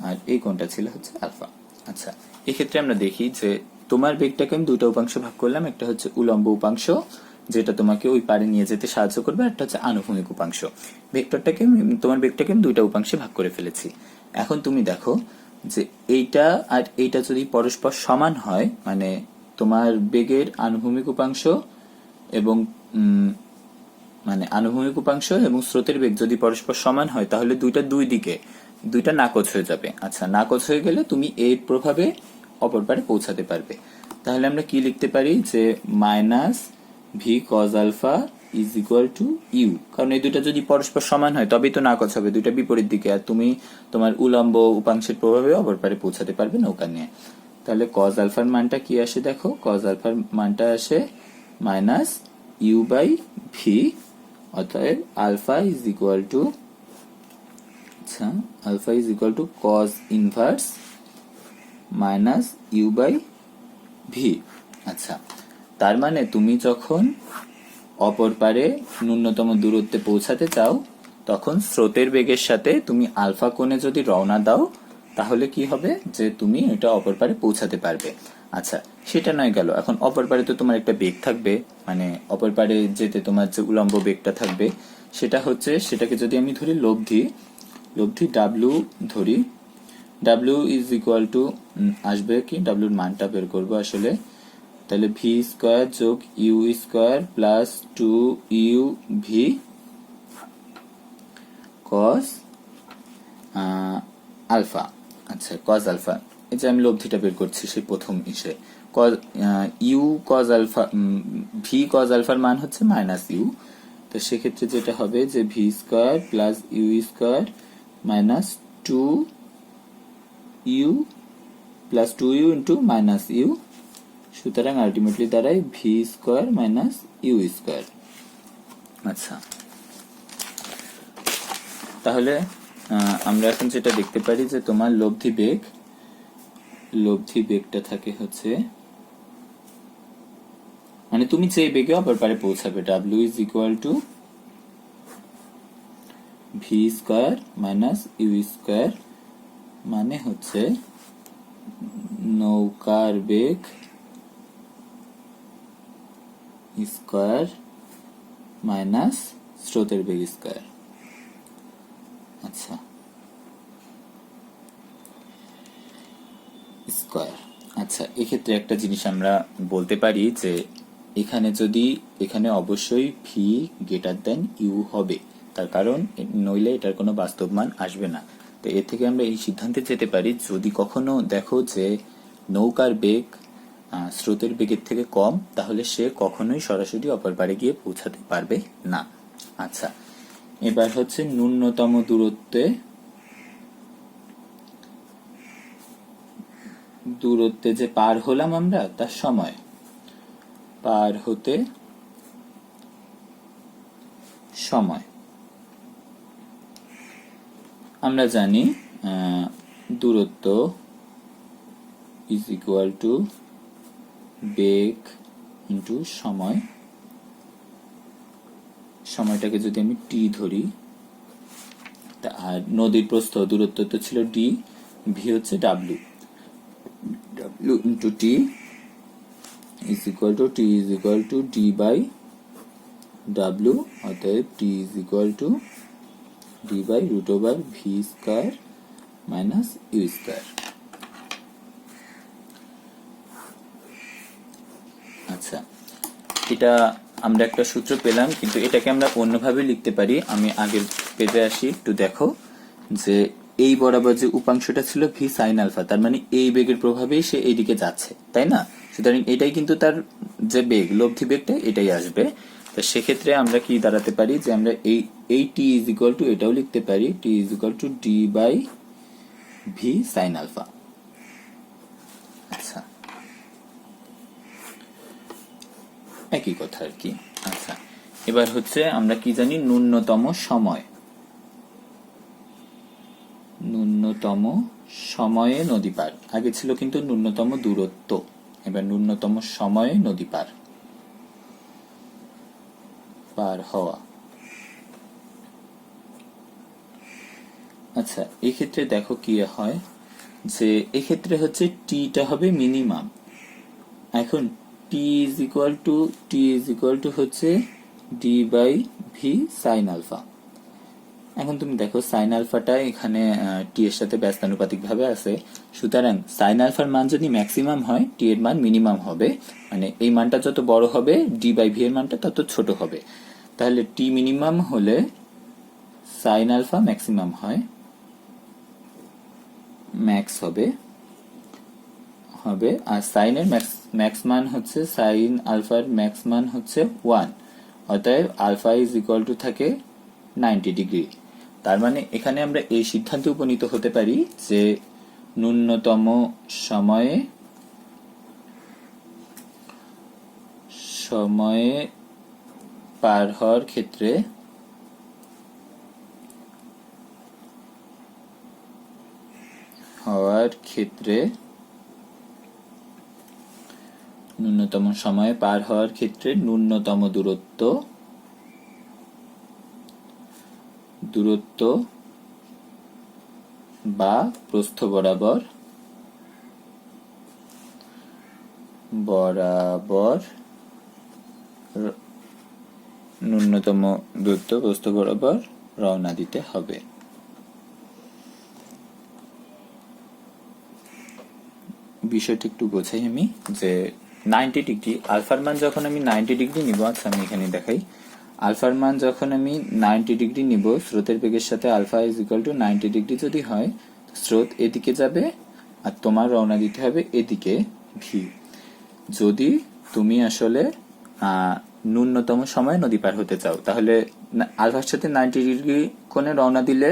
S1: আর এই কোণটা ছিল হচ্ছে আলফা। আচ্ছা, এক্ষেত্রে আমরা দেখি যে তোমার বেগটাকে আমি দুটো উপাংশ ভাগ করলাম। একটা হচ্ছে উলম্ব উপাংশ, যেটা তোমাকে ওই পারে নিয়ে যেতে সাহায্য করবে, একটা হচ্ছে আনুভূমিক উপাংশ। তোমার বেগটাকে আমি দুইটা উপাংশে ভাগ করে ফেলেছি। এখন তুমি দেখো যে এইটা আর এইটা যদি পরস্পর সমান হয়, মানে তোমার বেগের আনুভূমিক উপাংশ এবং মানে আনুভূমিক উপাংশ এবং স্রোতের বেগ যদি পরস্পর সমান হয়, তাহলে দুইটা নাকচ হয়ে যাবে। আচ্ছা, নাকচ হয়ে গেলে তুমি এর প্রভাবে অপর পারে পৌঁছাতে পারবে। তাহলে আমরা কি লিখতে পারি যে minus V cos alpha is equal to U, কারণ এই দুইটা যদি পরস্পর সমান হয় তবেই তো নাকচ হবে, দুইটা বিপরীত দিকে, আর তুমি তোমার উলম্ব উপাংশের প্রভাবে অপর পারে পৌঁছাতে পারবে নৌকা নিয়ে। তাহলে কজ আলফার মানটা কি আসে দেখো, কজ আলফার মানটা আসে মাইনাস ইউ বাই ভি, অতএব আলফা ইজ ইকুয়াল টু, আচ্ছা, alpha is equal to cos inverse minus you by V. আচ্ছা, তার মানে তুমি যখন অপর পারে ন্যূনতম দূরত্বে পৌঁছাতে চাও, তখন স্রোতের বেগের সাথে তুমি আলফা কোণে যদি রওনা দাও, তাহলে কি হবে যে তুমি এটা অপর পারে পৌঁছাতে পারবে। আচ্ছা, সেটা নয় গেল, এখন অপর পারে তো তোমার একটা বেগ থাকবে, মানে অপর পারে যেতে তোমার যে উলম্ব বেগটা থাকবে সেটাকে যদি আমি ধরি লব্ধি ডাব্লিউ ধরি, ডাব্লিউ ইজ ইকুয়াল টু আসবে কি, ডাব্লিউর মানটা বের করবো আসলে, তাহলে ভি স্কোয়ার যোগ U square plus 2u V cos alpha. আচ্ছা, কজ আলফা, এই যে আমি লব্ধিটা বের করছি সেই প্রথম ইসে, U cos alpha, V cos আলফার মান হচ্ছে মাইনাস ইউ, তো সেক্ষেত্রে যেটা হবে যে V square plus U square minus 2u plus 2u into minus U, সুতরাং আলটিমেটলি দাঁড়ায় V square minus U square. আচ্ছা, তাহলে আমরা এখন যেটা দেখতে পারি যে তোমার লব্ধি বেগটা থাকে হচ্ছে, মানে তুমি যে বেগে অপর পারে পৌঁছাবে, W is equal to V square minus U square, মানে হচ্ছে নৌকার বেগ স্কোয়ার মাইনাস স্রোতের বেগ স্কোয়ার। আচ্ছা, স্কোয়ার। আচ্ছা, এক্ষেত্রে একটা জিনিস আমরা বলতে পারি যে এখানে অবশ্যই ভি গ্রেটার দেন ইউ হবে, তার কারণ নইলে এটার কোনো বাস্তব মান আসবে না। তো এর থেকে আমরা এই সিদ্ধান্তে যেতে পারি, যদি কখনো দেখো যে নৌকার বেগ স্রোতের বেগের থেকে কম, তাহলে সে কখনোই সরাসরি অপর পারে গিয়ে পৌঁছাতে পারবে না। আচ্ছা, এবার হচ্ছে ন্যূনতম দূরত্বে যে পার হলাম আমরা, তার সময়, পার হতে সময়। আমরা জানি দূরত্ব is equal two beg into সময়। সময়টাকে যদি আমি টি ধরি, আর নদীর প্রস্থ দূরত্ব তো ছিল ডি, ভি হচ্ছে W into T is equal to D by W, অতএব T is equal to D by root over V square minus U square. আচ্ছা, এটা আমরা একটা সূত্র পেলাম, কিন্তু এটাকে আমরা অন্যভাবে লিখতে পারি। আমি আগের পেজে আসি, একটু দেখো যে এই বরাবর যে উপাংশটা ছিল ভি সাইন আলফা, তার মানে এই বেগের প্রভাবেই সে এইদিকে যাচ্ছে, তাই না? সুতরাং এটাই কিন্তু তার যে বেগ, লব্ধি বেগটা এটাই আসবে। তো সেক্ষেত্রে আমরা কি দাঁড়াতে পারি যে আমরা এই টি ইজ ইকুয়াল টু এটাও লিখতে পারি, t is equal to D by V sine alpha. আচ্ছা, একই কথা আর কি। আচ্ছা, এবার হচ্ছে আমরা কি জানি, ন্যূনতম সময়, ন্যূনতম সময়ে নদী পার। আগে ছিল কিন্তু ন্যূনতম দূরত্ব, এবার ন্যূনতম সময়ে নদী পার হওয়া। আচ্ছা, এক্ষেত্রে দেখো কি হয়, যে এক্ষেত্রে হচ্ছে টিটা হবে মিনিমাম। এখন টি ইজ ইকুয়াল টু হচ্ছে D by V sine alpha. এখন তুমি দেখো সাইন আলফাটা এখানে টি এর সাথে ব্যস্তানুপাতিক ভাবে আছে, সুতরাং সাইন আলফার মান যদি ম্যাক্সিমাম হয় টি এর মান মিনিমাম হবে, মানে এই মানটা যত বড় হবে ডি বাই ভি এর মানটা তত ছোট হবে। তাহলে টি মিনিমাম হলে সাইন আলফা ম্যাক্সিমাম হয়, ম্যাক্স হবে, আর সাইনের ম্যাক্স মান হচ্ছে, সাইন আলফার ম্যাক্স মান হচ্ছে 1, অতএব আলফা ইজ ইকুয়াল টু থাকে 90 ডিগ্রি। তার মানে এখানে আমরা এই সিদ্ধান্তে উপনীত হতে পারি যে ন্যূনতম সময়ে পার হওয়ার ক্ষেত্রে ন্যূনতম সময়ে পার হওয়ার ক্ষেত্রে ন্যূনতম দূরত্ব বা প্রস্থ বরাবর ন্যূনতম দূরত্ব প্রস্থ বরাবর রওনা দিতে হবে। বিষয়টা একটু বোঝাই আমি, যে 90 ডিগ্রি আলফার মান যখন আমি 90 ডিগ্রি নিব, আচ্ছা আমি এখানে দেখাই, আলফার মান যখন আমি 90 ডিগ্রি নিব, স্রোতের বেগের সাথে alpha is equal to 90 degree যদি হয়, স্রোত এদিকে যাবে আর তোমার রওনা দিতে হবে এদিকে ভি। যদি তুমি আসলে ন্যূনতম সময়ে নদী পার হতে চাও, তাহলে আলফার সাথে 90 ডিগ্রি কোণে রওনা দিলে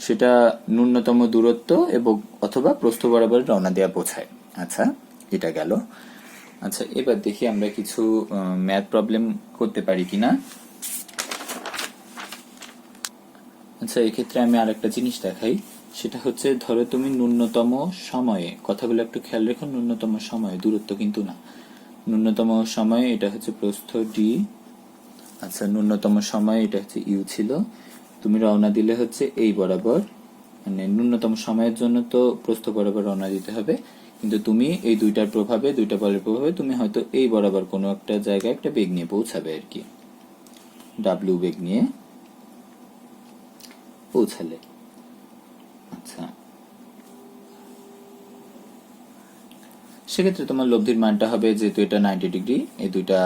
S1: সেটা ন্যূনতম দূরত্ব এবং অথবা প্রস্থ বরাবর রওনা দেওয়া বোঝায়। আচ্ছা, এটা গেল। আচ্ছা, এবার দেখি আমরা কিছু ম্যাথ প্রবলেম করতে পারি কিনা। আচ্ছা, এক্ষেত্রে আমি আরেকটা জিনিস দেখাই, সেটা হচ্ছে ধরো তুমি ন্যূনতম সময়ে, কথাগুলো একটু খেয়াল রেখো, ন্যূনতম সময়ে, দূরত্ব কিন্তু না, ন্যূনতম সময়ে এটা হচ্ছে প্রস্থ ডি। আচ্ছা, ন্যূনতম সময়ে এটা হচ্ছে ইউ ছিল, তুমি রওনা দিলে হচ্ছে এই বরাবর, মানে ন্যূনতম সময়ের জন্য তো প্রস্থ বরাবর রওনা দিতে হবে, কিন্তু তুমি এই দুইটা বলের প্রভাবে তুমি হয়তো এই বরাবর কোনো একটা জায়গায় একটা বেগ নিয়ে পৌঁছাবে আর কি, ডাব্লিউ বেগ নিয়ে পৌঁছালে। আচ্ছা, সেক্ষেত্রে তোমার লব্ধির মানটা হবে, যেহেতু এটা 90 ডিগ্রি, এই দুইটা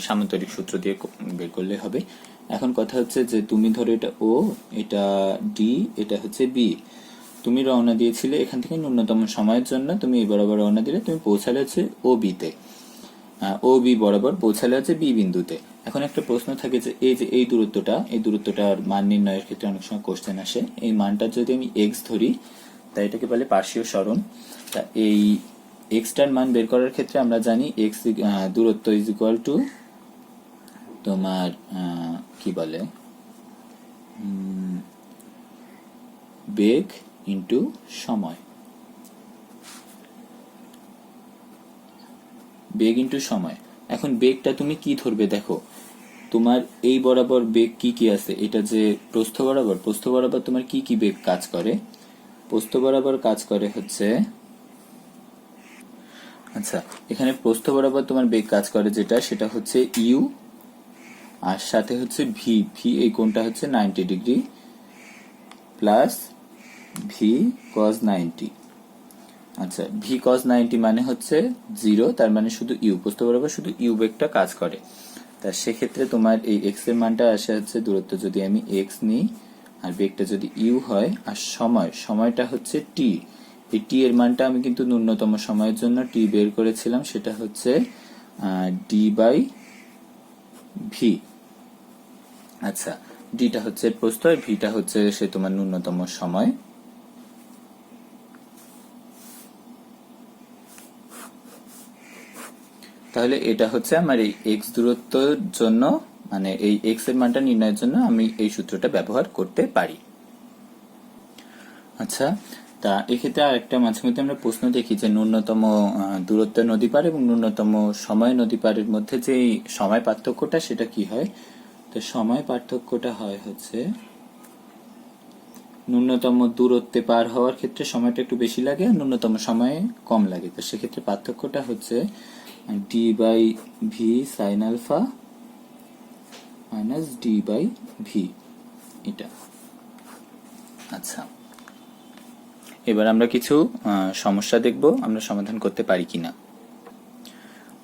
S1: সামান্তরিক সূত্র দিয়ে বের করলে হবে। এখন কথা হচ্ছে যে তুমি ধরো এটা ও, এটা ডি, এটা হচ্ছে বি, তুমি রওনা দিয়েছিলে এখান থেকে ন্যূনতম সময়ের জন্য, তুমি এই বরাবর রওনা দিলে, তুমি পৌঁছালে হচ্ছে ও বিতে, ও বি বরাবর পৌঁছালে হচ্ছে বি বিন্দুতে। এখন একটা প্রশ্ন থাকে যে এই দূরত্বটার মান নির্ণয়ের ক্ষেত্রে অনেক সময় কোশ্চেন আসে, এই মানটা যদি আমি এক্স ধরি, তাই এটাকে বলে পার্শ্বীয় সরণ। তা এই এক্সটার মান বের করার ক্ষেত্রে আমরা জানি এক্স দূরত্ব ইজ ইকুয়াল টু তোমার কি বলে, বেগ ইন্টু সময়, বেগ ইন্টু সময়। এখন বেগটা তুমি কি ধরবে, দেখো তোমার এই বরাবর বেগ কি কি আছে, এটা যে প্রস্থ বরাবর তোমার কি কি বেগ কাজ করে, প্রস্থ বরাবর কাজ করে হচ্ছে, আচ্ছা এখানে প্রস্থ বরাবর তোমার বেগ কাজ করে যেটা, সেটা হচ্ছে ইউ, আর সাথে হচ্ছে ভি, এই কোণটা হচ্ছে 90 ডিগ্রি প্লাস ভি কজ 90। আচ্ছা, ভি কজ 90 মানে হচ্ছে 0, তার মানে শুধু ইউ, প্রস্থ বরাবর শুধু ইউ বেগটা কাজ করে। তা সেক্ষেত্রে তোমার এই এক্স এর মানটা আসে হচ্ছে, দূরত্ব যদি আমি এক্স নিই আর বেগটা যদি ইউ হয়, আর সময়টা হচ্ছে টি, এই টি এর মানটা আমি কিন্তু ন্যূনতম সময়ের জন্য টি বের করেছিলাম, সেটা হচ্ছে ডি বাই ভি। আচ্ছা, ডিটা হচ্ছে প্রস্থ আর ভিটা হচ্ছে সে তোমার ন্যূনতম সময়। তাহলে এটা হচ্ছে আমার এই এক্স দূরত্বের জন্য, মানে এই এক্স এর মানটা নির্ণয়ের জন্য আমি এই সূত্রটা ব্যবহার করতে পারি। আচ্ছা, তা এক্ষেত্রে আরেকটা মাঝে মধ্যে আমরা প্রশ্ন দেখি যে ন্যূনতম দূরত্ব নদী পার এবং ন্যূনতম সময় নদী পারের মধ্যে যে সময় পার্থক্যটা সেটা কি হয়। তো সময় পার্থক্যটা হয় হচ্ছে ন্যূনতম দূরত্বে পার হওয়ার ক্ষেত্রে সময়টা একটু বেশি লাগে আর ন্যূনতম সময়ে কম লাগে। তো সেক্ষেত্রে পার্থক্যটা হচ্ছে D by V sine alpha minus D by V, এটা। আচ্ছা, এবার আমরা কিছু সমস্যা দেখব আমরা সমাধান করতে পারি কিনা।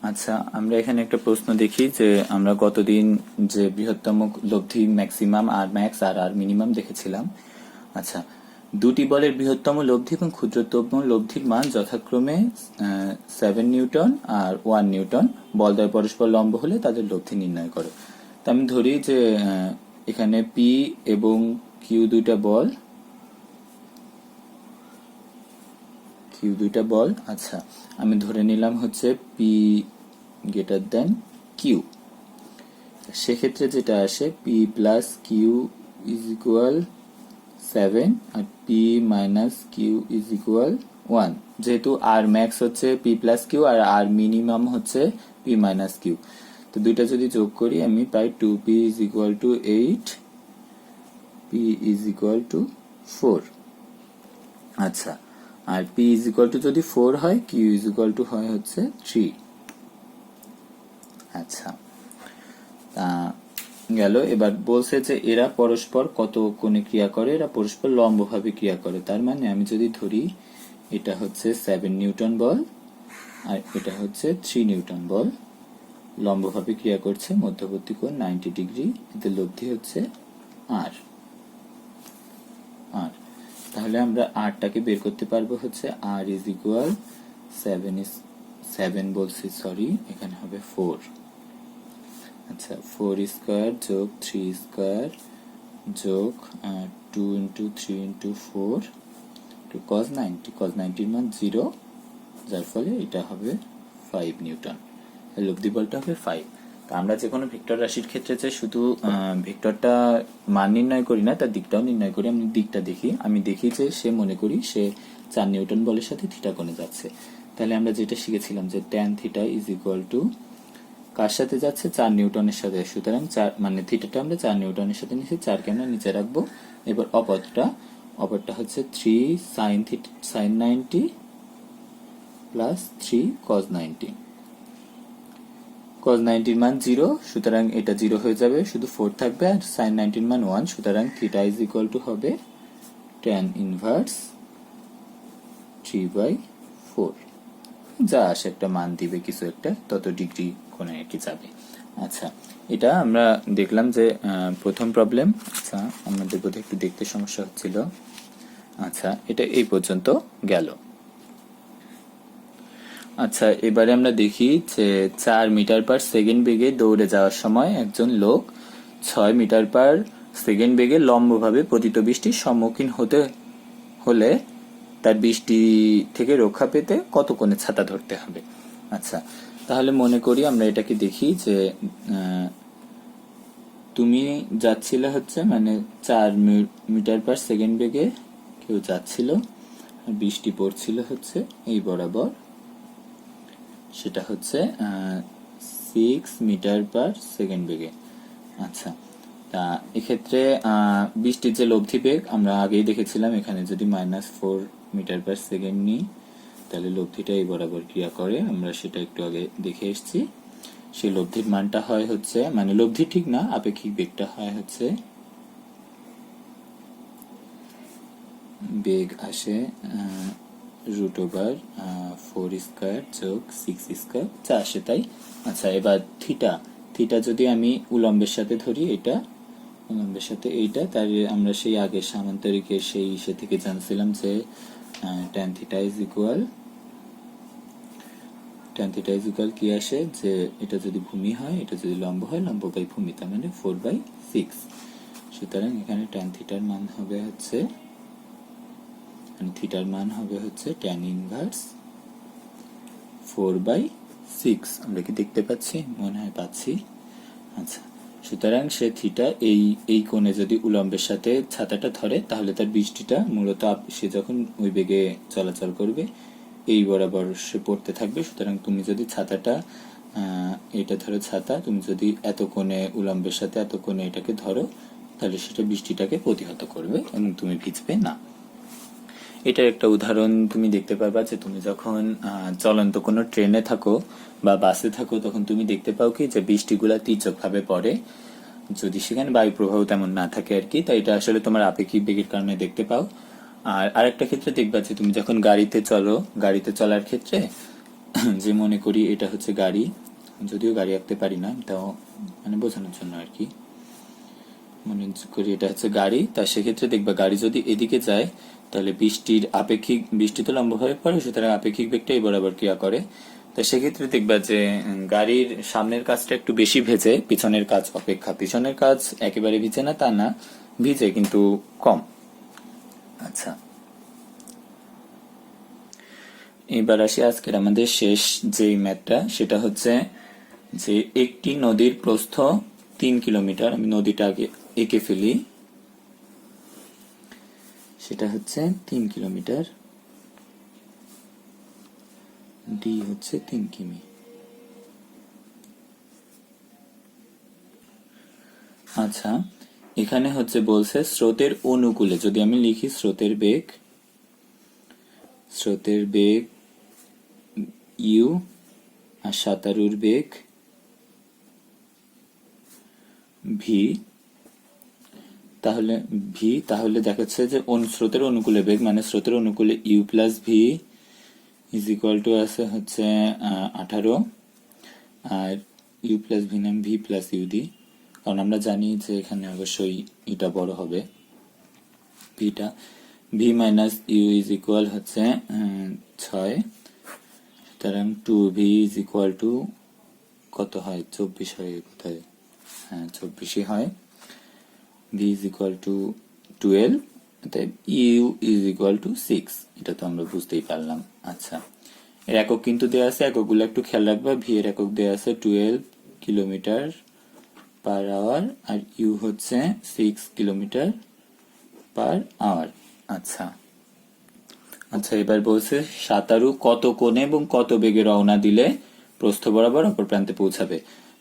S1: আচ্ছা, আমরা এখানে একটা প্রশ্ন দেখি যে আমরা গতদিন যে বৃহত্তম লব্ধি ম্যাক্সিমাম আর ম্যাক্স আর আর মিনিমাম দেখেছিলাম। আচ্ছা, দুটি বলের বৃহত্তম লব্ধি এবং ক্ষুদ্রতম লব্ধির মান যথাক্রমে 7 নিউটন আর 1 নিউটন। বলদ্বয় পরস্পর লম্ব হলে তাদের লব্ধি নির্ণয় করো। তা আমি ধরি যে এখানে পি এবং কিউ দুইটা বল। আচ্ছা, আমি ধরে নিলাম হচ্ছে পি গ্রেটার দেন কিউ। সেক্ষেত্রে যেটা আসে P plus Q is equal 7 আর P minus Q is equal 1। যেহেতু আর ম্যাক্স হচ্ছে পি প্লাস কিউ আর আর মিনিমাম হচ্ছে পি মাইনাস কিউ, তো দুইটা যদি যোগ করি আমি পাই 2p is equal to 8, P is equal to 4। আচ্ছা, আর পি ইজ ইকুয়াল টু যদি 4 হয়, কিউ ইজ ইকুয়াল টু হয় হচ্ছে 3। আচ্ছা, গেল। এবার বলছে যে এরা পরস্পর কত কোণে ক্রিয়া করে, এরা পরস্পর লম্বভাবে ক্রিয়া করে। তার মানে আমি যদি ধরি এটা হচ্ছে 7 নিউটন বল আর এটা হচ্ছে 3 নিউটন বল, লম্বভাবে ক্রিয়া করছে, মধ্যবর্তী কোণ 90 ডিগ্রি, এতে লব্ধি হচ্ছে আর। তাহলে আমরা আরটাকে বের করতে পারবো হচ্ছে আর ইজ ইকুয়াল 7 বলছি, সরি, এখানে হবে 4। আচ্ছা, 4 স্কয়ার যোগ 3 স্কয়ার যোগ 2 into 3 into 4 to cos 90, cos 90 এর মান 0, যার ফলে এটা হবে 5 নিউটন। লব্ধি বলটা হবে 5। তা আমরা যে কোনো ভেক্টর রাশির ক্ষেত্রে যে শুধু ভেক্টরটা মান নির্ণয় করি না, তার দিকটাও নির্ণয় করি। আমি দিকটা দেখি, যে সে মনে করি সে 4 নিউটন বলের সাথে থিটা কোণে যাচ্ছে। তাহলে আমরা যেটা শিখেছিলাম যে tan theta is equal to কার সাথে যাচ্ছে, 4 নিউটনের সাথে। সুতরাং মানে থিটাটা আমরা 4 নিউটনের সাথে নিচ্ছি, 4 কে আমরা নিচে রাখবো। এবার অপরটা হচ্ছে 3 sin 90 প্লাস 3 cos 90। cos 90 এর মান 0, সুতরাং এটা 0 হয়ে যাবে, শুধু 4 থাকবে, আর sin 90 এর মান 1, সুতরাং থিটা ইজ ইকুয়াল টু হবে tan ইনভার্স 3/4, যা আসে একটা মান দিবে কিছু একটা, তত ডিগ্রি কোণে কি যাবে। আচ্ছা, এটা আমরা দেখলাম যে প্রথম প্রবলেম। আচ্ছা, আমাদের বোধহয় একটু দেখতে সমস্যা হচ্ছিল। আচ্ছা, এটা এই পর্যন্ত গেল। আচ্ছা, এবারে আমরা দেখি যে 4 মিটার পার সেকেন্ড বেগে দৌড়ে যাওয়ার সময় একজন লোক 6 মিটার পার সেকেন্ড বেগে লম্বভাবে পতিত বৃষ্টির সম্মুখীন হলে তার বৃষ্টি থেকে রক্ষা পেতে কত কোণে ছাতা ধরতে হবে। আচ্ছা, তাহলে মনে করি আমরা এটাকে দেখি যে তুমি যাচ্ছিলে হচ্ছে মানে 4 মিটার পার সেকেন্ড বেগে কেউ যাচ্ছিল, আর বৃষ্টি পড়ছিল হচ্ছে এই বরাবর, সেটা হচ্ছে 6 মিটার পার সেকেন্ড বেগে। আচ্ছা, তা এক্ষেত্রে বৃষ্টির যে লব্ধি বেগ আমরা আগেই দেখেছিলাম, এখানে যদি -4 মিটার পার সেকেন্ড নিই তাহলে লব্ধিটা এই বরাবর ক্রিয়া করে, আমরা সেটা একটু আগে দেখে এসেছি। সেই লব্ধির মানটা হয় হচ্ছে, মানে লব্ধি ঠিক না, আপেক্ষিক বেগটা হয় হচ্ছে, বেগ আসে √4 স্কয়ার যোগ 6 স্কয়ার, যা আসে তাই। আচ্ছা, এবার থিটা যদি আমি উলম্বের সাথে ধরি, এটা উলম্বের সাথে এইটা, তার আমরা সেই আগের সামান্তরিকের সেই থেকে জানছিলাম যে ট্যান থিটা ইজ ইকুয়াল কি আসে, যে এটা যদি ভূমি হয়, এটা যদি লম্ব হয়, লম্ব বাই ভূমি, তার মানে 4/6। সুতরাং এখানে ট্যান থিটার মান হবে হচ্ছে, থিটার মান হবে হচ্ছে ট্যান ইনভার্স 4/6। আমরা কি দেখতে পাচ্ছি? মনে হয় পাচ্ছি। আচ্ছা, সুতরাং সে থিটা এই কোণে যদি উলম্বের সাথে ছাতাটা ধরে, তাহলে তার বৃষ্টিটা মূলত সে যখন ওই বেগে চলাচল করবে এই বরাবর সে পড়তে থাকবে। সুতরাং তুমি যদি ছাতাটা এটা ধরো ছাতা, তুমি যদি এত কোণে উলম্বের সাথে এত কোণে এটাকে ধরো, তাহলে সেটা বৃষ্টিটাকে প্রতিহত করবে এবং তুমি ভিজবে না। এটার একটা উদাহরণ তুমি দেখতে পারবা যে তুমি যখন চলন্ত কোনো ট্রেনে থাকো বা বাসে থাকো, তখন তুমি দেখতে পাও কি যে বৃষ্টিগুলা তীর্যকভাবে পড়ে, যদি সেখানে বায়ু প্রবাহ তেমন না থাকে আর কি। তাই এটা আসলে তোমার আপেক্ষিক বেগের কারণে দেখতে পাও। আর আরেকটা ক্ষেত্রে দেখবা যে তুমি যখন গাড়িতে চলো, গাড়িতে চলার ক্ষেত্রে যে মনে করি এটা হচ্ছে গাড়ি, যদিও গাড়ি আঁকতে পারি না, তাও মানে বোঝানোর জন্য আর কি, মনে করি এটা হচ্ছে গাড়ি। তা সেক্ষেত্রে দেখবা গাড়ি যদি এদিকে যায়, তাহলে বৃষ্টি তো লম্বভাবে পড়ে, সুতরাং আপেক্ষিক বেগটা এই বরাবর ক্রিয়া করে। তো সেক্ষেত্রে দেখবা যে গাড়ির সামনের কাজটা একটু বেশি ভেজে পিছনের কাজ অপেক্ষা। পিছনের কাজ একেবারে ভিজে না তা না, ভিজে কিন্তু কম। আচ্ছা, এবার আসি আজকের আমাদের শেষ যেই ম্যাথটা, সেটা হচ্ছে যে একটি নদীর প্রস্থ 3 কিলোমিটার। আমি নদীটা আগে এঁকে ফেলি। সেটা হচ্ছে 3 কিলোমিটার, ডি হচ্ছে 3 কিমি। আচ্ছা, এখানে হচ্ছে বলছে স্রোতের অনুকূলে, যদি আমি লিখি স্রোতের বেগ ইউ আর সাঁতারুর বেগ ভি, তাহলে দেখাচ্ছে যে স্রোতের অনুকূলে বেগ মানে স্রোতের অনুকূলে u plus v is equal to আছে হচ্ছে 18, আর ইউ প্লাস ভি নাম ভি প্লাস ইউ দি, কারণ আমরা জানি যে এখানে অবশ্যই এটা বড় হবে ভিটা। V minus u is equal to 6, সুতরাং 2v ইজ ইকুয়াল টু কত হয়? 24 হয় কোথায়? হ্যাঁ, 24ই হয়। v ইজ ইকুয়াল টু 12, তাই ইউ ইজ ইকুয়াল টু 6। এটা তো আমরা বুঝতেই পারলাম। আচ্ছা, এর একক কিন্তু দেওয়া আছে, এককগুলো একটু খেয়াল রাখবা। ভি এর একক দেওয়া আছে 12 কিলোমিটার পার আওয়ার, আর ইউ হচ্ছে 6 কিলোমিটার পার আওয়ার। আচ্ছা, এবার বলছে সাঁতারু কত কোণে এবং কত বেগে রওনা দিলে প্রস্থ বরাবর অপর প্রান্তে পৌঁছাবে।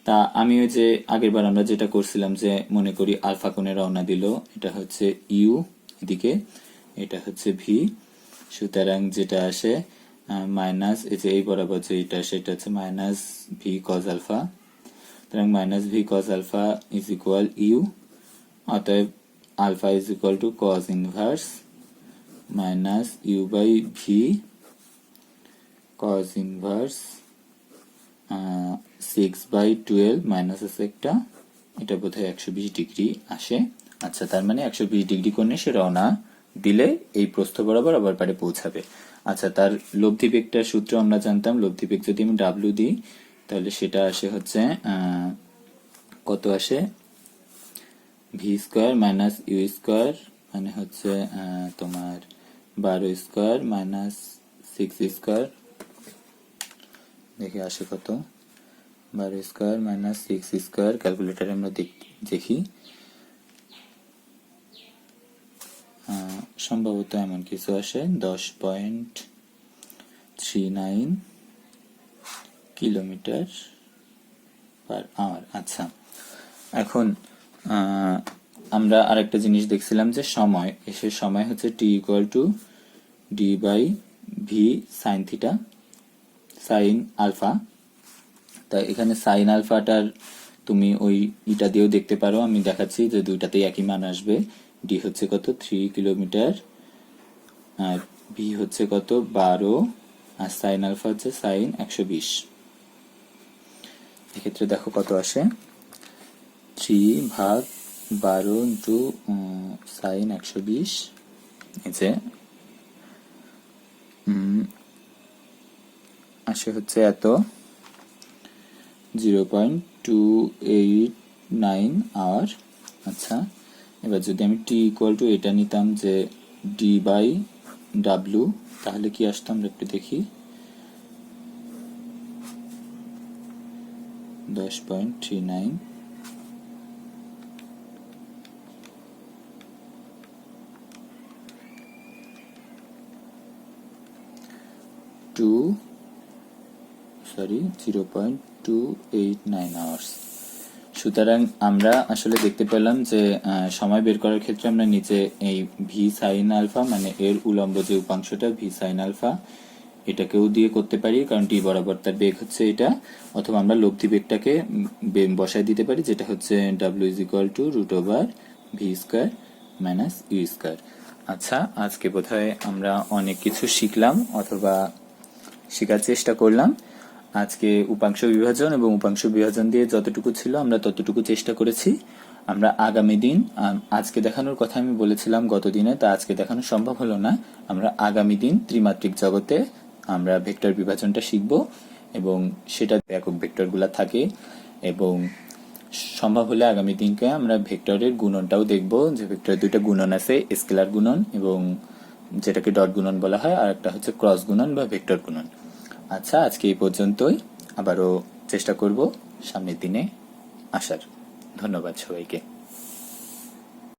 S1: তা আমি ওই যে আগেরবার আমরা যেটা করছিলাম, যে মনে করি আলফা কোণে রওনা দিল, এটা হচ্ছে ইউ এদিকে, এটা হচ্ছে ভি। সুতরাং যেটা আসে মাইনাস, এই যে এই বরাবর যে এটা আসে, এটা হচ্ছে মাইনাস ভি কজ আলফা। সুতরাং minus V cos alpha is equal to, অতএব alpha is equal to cos inverse minus you by v cos inverse 6/12 minus আছে একটা, এটা বোধহয় 120 ডিগ্রি আসে। আচ্ছা, তার মানে 120 ডিগ্রি কোণে সে রওনা দিলে এই প্রস্থ বরাবর আবার পারে পৌঁছাবে। আচ্ছা, তার লব্ধি বেগটার সূত্র আমরা জানতাম। লব্ধি বেগ যদি আমি ডাব্লিউ দিই, তাহলে সেটা আসে হচ্ছে কত আসে? V square minus U square, মানে হচ্ছে তোমার 12 স্কোয়ার মাইনাস 6 স্কোয়ার, দেখি আসে কত? 12 স্কোয়ার মাইনাস 6 স্কোয়ার। ক্যালকুলেটারে আমরা দেখি, সম্ভবত এমন কিছু আসে 10.39 কিলোমিটার পার আওয়ার। আচ্ছা, এখন আমরা আরেকটা জিনিস দেখছিলাম যে সময় হচ্ছে t equal to D by V sine theta, sine alpha. তাই এখানে সাইন আলফাটার তুমি ওই ইটা দিয়েও দেখতে পারো, আমি দেখাচ্ছি যে দুইটাতেই একই মান আসবে। ডি হচ্ছে কত? 3 কিলোমিটার, আর ভি হচ্ছে কত? 12, আর সাইন আলফা হচ্ছে সাইন 120। এক্ষেত্রে দেখো কত আসে? 3/12 ইন্টু সাইন 120, এই যে আসে হচ্ছে এত 0.289 আওয়ার। আচ্ছা, এবার যদি আমি টি ইকুয়াল টু এটা নিতাম যে ডি বাই ডাব্লিউ, তাহলে কি আসতো আমরা একটু দেখি। 10.39 0.289 আওয়ার্স। সুতরাং আমরা আসলে দেখতে পেলাম যে সময় বের করার ক্ষেত্রে আমরা নিচে এই ভি সাইন আলফা, মানে এর উলম্ব যে উপাংশটা ভি সাইন আলফা, এটাকেও দিয়ে করতে পারি, কারণ টি বরাবর তার বেগ হচ্ছে এটা। অথবা আমরা লব্ধি বেগটাকে বসায় দিতে পারি, যেটা হচ্ছে W is equal to root over V square minus U square. আচ্ছা, আজকে বোধহয় আমরা অনেক কিছু শিখলাম অথবা শেখার চেষ্টা করলাম। আজকে উপাংশ বিভাজন এবং উপাংশ বিভাজন দিয়ে যতটুকু ছিল আমরা ততটুকু চেষ্টা করেছি। আমরা আগামী দিন, আজকে দেখানোর কথা আমি বলেছিলাম গত দিনে, তা আজকে দেখানো সম্ভব হলো না। আমরা আগামী দিন ত্রিমাত্রিক জগতে আমরা ভেক্টর বিভাজনটা শিখব এবং সেটা একক ভেক্টরগুলো থাকে, এবং সম্ভব হলে আগামী দিনকে আমরা ভেক্টরের গুণনটাও দেখব, যে ভেক্টরের দুইটা গুণন আছে, স্কেলার গুণন এবং যেটাকে ডট গুণন বলা হয়, আর একটা হচ্ছে ক্রস গুণন বা ভেক্টর গুণন। আচ্ছা, আজকে এই পর্যন্তই। আবারও চেষ্টা করব সামনের দিনে আসার। ধন্যবাদ সবাইকে।